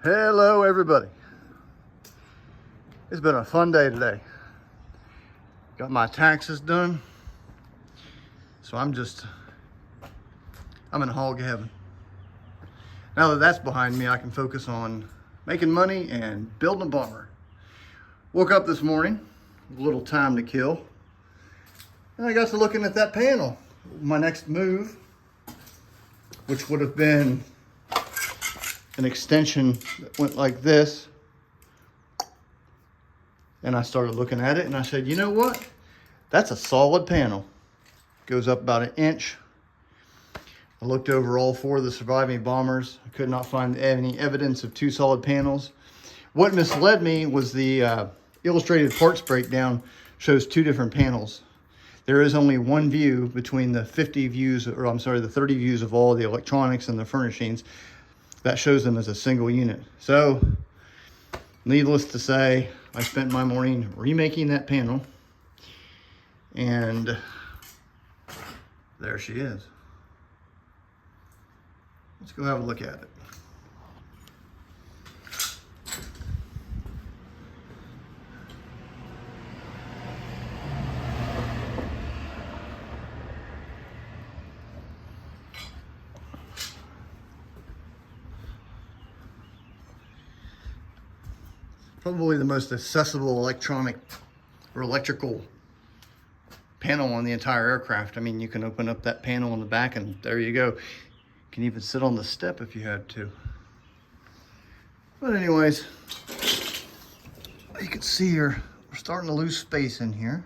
Hello everybody. It's been a fun day today. Got my taxes done. So I'm in hog heaven. Now that that's behind me, I can focus on making money and building a bomber. Woke up this morning, a little time to kill. And I got to looking at that panel. My next move, which would have been an extension that went like this. And I started looking at it and I said, you know what? That's a solid panel. Goes up about 1 inch. I looked over all 4 of the surviving bombers. I could not find any evidence of 2 solid panels. What misled me was the illustrated parts breakdown shows 2 different panels. There is only one view between the 50 views, or I'm sorry, the 30 views of all the electronics and the furnishings. That shows them as a single unit. So, needless to say, I spent my morning remaking that panel. And there she is. Let's go have a look at it. Probably the most accessible electronic or electrical panel on the entire aircraft. I mean, you can open up that panel in the back and there you go. You can even sit on the step if you had to. But anyways, you can see here, we're starting to lose space in here.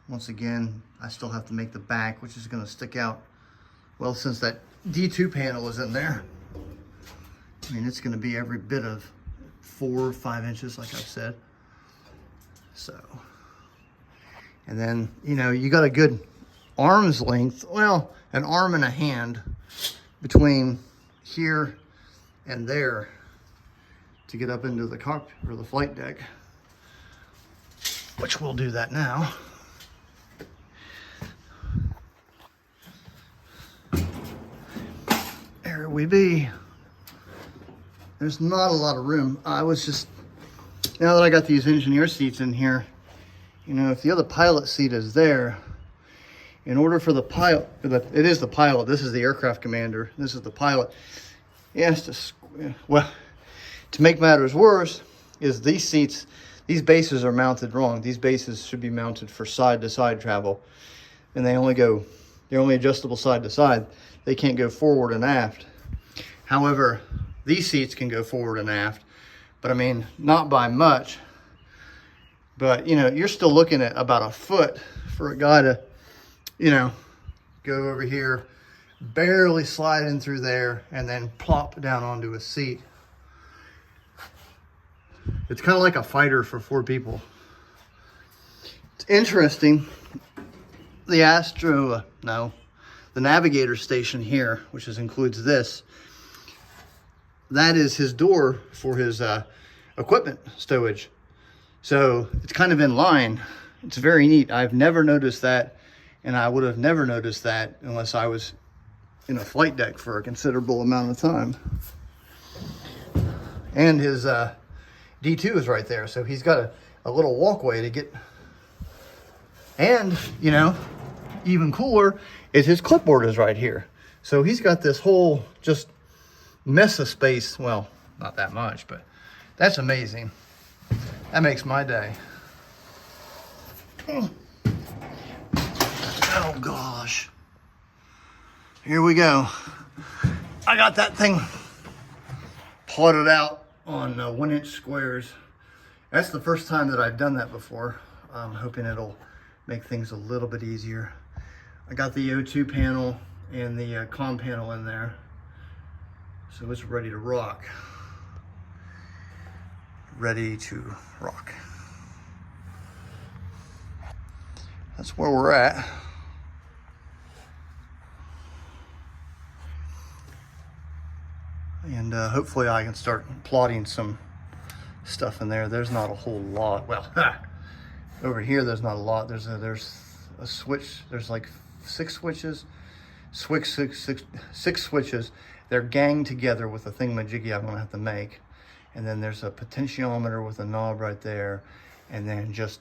Once again, I still have to make the back, which is going to stick out. Well, since that D2 panel is in there, I mean, it's going to be every bit of 4 or 5 inches, like I've said. So, and then, you know, you got a good arm's length, well, an arm and a hand between here and there to get up into the cockpit or the flight deck, which we'll do that now. There we be. There's not a lot of room. I was just, now that I got these engineer seats in here, you know, if the other pilot seat is there, in order for the pilot, it is the pilot, this is the aircraft commander, this is the pilot, he has to, well, to make matters worse, is these seats, these bases are mounted wrong. These bases should be mounted for side-to-side travel, and they're only adjustable side to side. They can't go forward and aft. However, these seats can go forward and aft, but I mean, not by much. But, you know, you're still looking at about 1 foot for a guy to, you know, go over here, barely slide in through there, and then plop down onto a seat. It's kind of like a fighter for 4 people. It's interesting. The navigator station here, which includes this, that is his door for his equipment stowage. So it's kind of in line. It's very neat. I've never noticed that, and I would have never noticed that unless I was in a flight deck for a considerable amount of time. And his D2 is right there, so he's got a little walkway to get. And, you know, even cooler is his clipboard is right here. So he's got this whole just mess of space. Well, not that much, but that's amazing. That makes my day. Oh gosh. Here we go. I got that thing plotted out on 1 inch squares. That's the first time that I've done that before. I'm hoping it'll make things a little bit easier. I got the O2 panel and the comm panel in there. So it's ready to rock. Ready to rock. That's where we're at. And hopefully I can start plotting some stuff in there. There's not a whole lot. Well, over here there's not a lot. There's a switch. There's like 6 switches. Six switches, they're ganged together with the thingamajiggy I'm gonna have to make. And then there's a potentiometer with a knob right there. And then just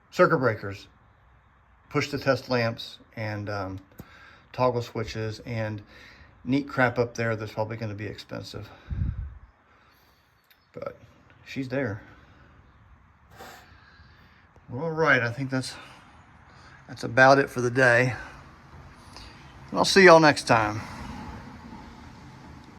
circuit breakers, push to test lamps, and toggle switches, and neat crap up there that's probably gonna be expensive. But she's there. Well, all right, I think that's about it for the day. And I'll see y'all next time.